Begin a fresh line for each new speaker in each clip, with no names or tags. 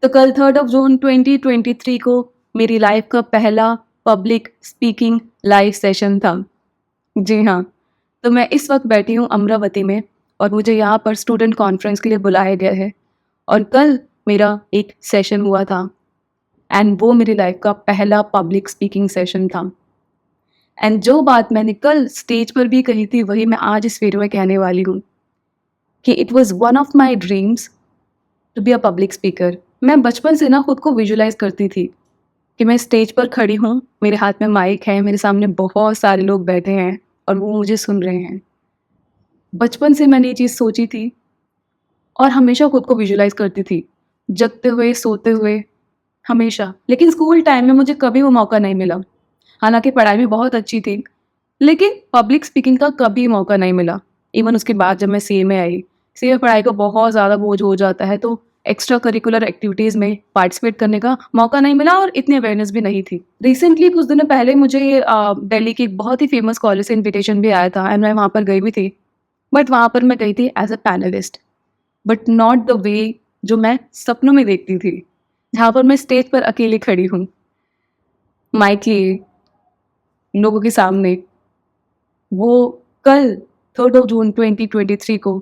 तो कल 3 जून 2023 को मेरी लाइफ का पहला पब्लिक स्पीकिंग लाइव सेशन था। जी हाँ, तो मैं इस वक्त बैठी हूँ अमरावती में और मुझे यहाँ पर स्टूडेंट कॉन्फ्रेंस के लिए बुलाया गया है और कल मेरा एक सेशन हुआ था एंड वो मेरी लाइफ का पहला पब्लिक स्पीकिंग सेशन था। एंड जो बात मैंने कल स्टेज पर भी कही थी वही मैं आज इस वीडियो में कहने वाली हूँ कि it was one of my dreams to be a public speaker. मैं बचपन से ना खुद को विजुलाइज करती थी कि मैं स्टेज पर खड़ी हूँ, मेरे हाथ में माइक है, मेरे सामने बहुत सारे लोग बैठे हैं और वो मुझे सुन रहे हैं। बचपन से मैंने ये चीज़ सोची थी और हमेशा खुद को विजुलाइज करती थी, जगते हुए, सोते हुए, हमेशा। लेकिन स्कूल टाइम में मुझे कभी वो मौका नहीं मिला। हालांकि पढ़ाई में बहुत अच्छी थी, लेकिन पब्लिक स्पीकिंग का कभी मौका नहीं मिला। इवन उसके बाद जब मैं सीए में आई, सीए में पढ़ाई का बहुत ज़्यादा बोझ हो जाता है, तो एक्स्ट्रा करिकुलर एक्टिविटीज़ में पार्टिसिपेट करने का मौका नहीं मिला और इतनी अवेयरनेस भी नहीं थी। रिसेंटली कुछ दिनों पहले मुझे दिल्ली की एक बहुत ही फेमस कॉलेज से इन्विटेशन भी आया था एंड मैं वहाँ पर गई भी थी। बट वहाँ पर मैं गई थी as a panelist, but not the way जो मैं सपनों में देखती थी, जहाँ पर मैं स्टेज पर अकेली खड़ी हूँ, माइक लिए, लोगों के सामने। वो कल 3 जून 2023 को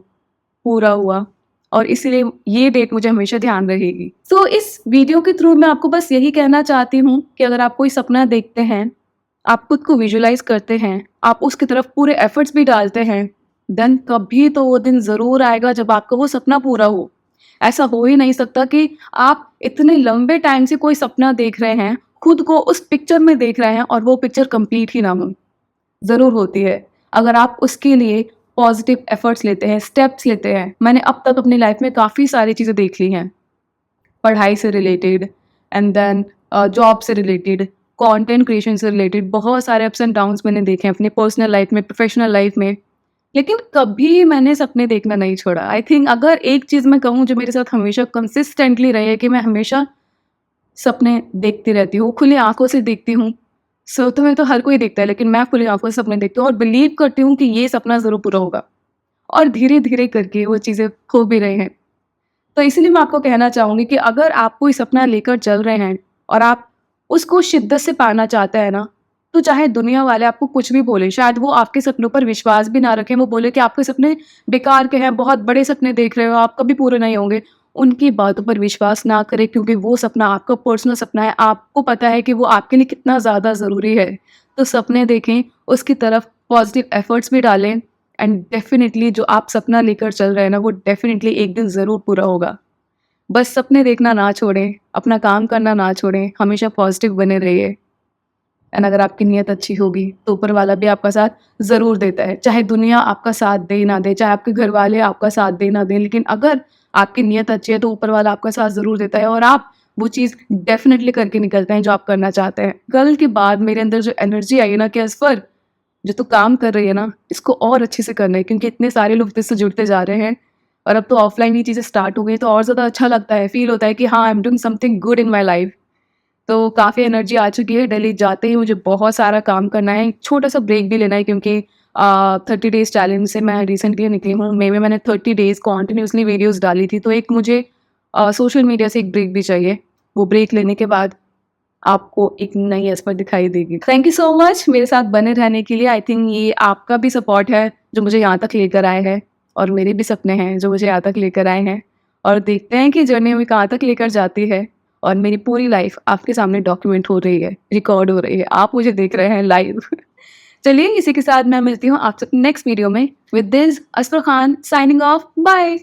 पूरा हुआ और इसीलिए ये डेट मुझे हमेशा ध्यान रहेगी। सो इस वीडियो के थ्रू मैं आपको बस यही कहना चाहती हूँ कि अगर आप कोई सपना देखते हैं, आप खुद को विजुलाइज करते हैं, आप उसकी तरफ पूरे एफर्ट्स भी डालते हैं, देन कभी तो वो दिन ज़रूर आएगा जब आपका वो सपना पूरा हो। ऐसा हो ही नहीं सकता कि आप इतने लंबे टाइम से कोई सपना देख रहे हैं, खुद को उस पिक्चर में देख रहे हैं और वो पिक्चर कंप्लीट ही ना हो। ज़रूर होती है, अगर आप उसके लिए पॉजिटिव एफर्ट्स लेते हैं, स्टेप्स लेते हैं। मैंने अब तक अपनी लाइफ में काफ़ी सारी चीज़ें देख ली हैं, पढ़ाई से रिलेटेड एंड देन जॉब से रिलेटेड, कंटेंट क्रिएशन से रिलेटेड, बहुत सारे अप्स एंड डाउन्स मैंने देखे हैं अपनी पर्सनल लाइफ में, प्रोफेशनल लाइफ में। लेकिन कभी मैंने सपने देखना नहीं छोड़ा। आई थिंक अगर एक चीज़ मैं कहूँ जो मेरे साथ हमेशा कंसिस्टेंटली रही है कि मैं हमेशा सपने देखती रहती हूँ, खुली आँखों से देखती हूँ। सोते में तो हर कोई देखता है, लेकिन मैं खुली आँखों से सपने देखती हूँ और बिलीव करती हूँ कि ये सपना ज़रूर पूरा होगा और धीरे-धीरे करके वो चीज़ें हो भी रही हैं। तो इसीलिए मैं आपको कहना चाहूँगी कि अगर आप कोई सपना लेकर चल रहे हैं और आप उसको शिद्दत से पाना चाहते हैं ना, तो चाहे दुनिया वाले आपको कुछ भी बोलें, शायद वो आपके सपनों पर विश्वास भी ना रखें, वो बोले कि आपके सपने बेकार के हैं, बहुत बड़े सपने देख रहे हो आप, कभी पूरे नहीं होंगे। उनकी बातों पर विश्वास ना करें क्योंकि वो सपना आपका पर्सनल सपना है, आपको पता है कि वो आपके लिए कितना ज़्यादा ज़रूरी है। तो सपने देखें, उसकी तरफ पॉजिटिव एफर्ट्स भी डालें एंड डेफ़िनिटली जो आप सपना लेकर चल रहे हैं ना, वो डेफ़िनिटली एक दिन ज़रूर पूरा होगा। बस सपने देखना ना छोड़ें, अपना काम करना ना छोड़ें, हमेशा पॉजिटिव बने रहिए एंड अगर आपकी नीयत अच्छी होगी, तो ऊपर वाला भी आपका साथ ज़रूर देता है। चाहे दुनिया आपका साथ दे ना दे, चाहे आपके घर वाले आपका साथ दे ना दें, लेकिन अगर आपकी नीयत अच्छी है, तो ऊपर वाला आपका साथ ज़रूर देता है और आप वो चीज़ डेफ़िनिटली करके निकलते हैं जो आप करना चाहते हैं। कल के बाद मेरे अंदर जो एनर्जी आई है ना कि असफर, जो तू काम कर रही है ना, इसको और अच्छे से करना है क्योंकि इतने सारे लोग इससे जुड़ते जा रहे हैं और अब तो ऑफलाइन ही चीज़ें स्टार्ट हो गई, तो और ज़्यादा अच्छा लगता है, फ़ील होता है कि हाँ, I am doing something good in my life. तो काफ़ी एनर्जी आ चुकी है। दिल्ली जाते ही मुझे बहुत सारा काम करना है, एक छोटा-सा ब्रेक भी लेना है क्योंकि 30 डेज़ चैलेंज से मैं रिसेंटली निकली हूँ। मई में मैंने 30 डेज़ कंटिन्यूअसली वीडियोज़ डाली थी, तो एक मुझे सोशल मीडिया से एक ब्रेक भी चाहिए। वो ब्रेक लेने के बाद आपको एक नई असमत दिखाई देगी। थैंक यू सो मच मेरे साथ बने रहने के लिए। आई थिंक ये आपका भी सपोर्ट है जो मुझे यहाँ तक लेकर आए हैं और मेरे भी सपने हैं जो मुझे यहाँ तक लेकर आए हैं और देखते हैं कि जर्नी हमें कहाँ तक लेकर जाती है और मेरी पूरी लाइफ आपके सामने डॉक्यूमेंट हो रही है, रिकॉर्ड हो रही है। आप मुझे देख रहे हैं लाइव। चलिए इसी के साथ मैं मिलती हूँ आपसे नेक्स्ट वीडियो में। With this Asfar Khan signing off. Bye.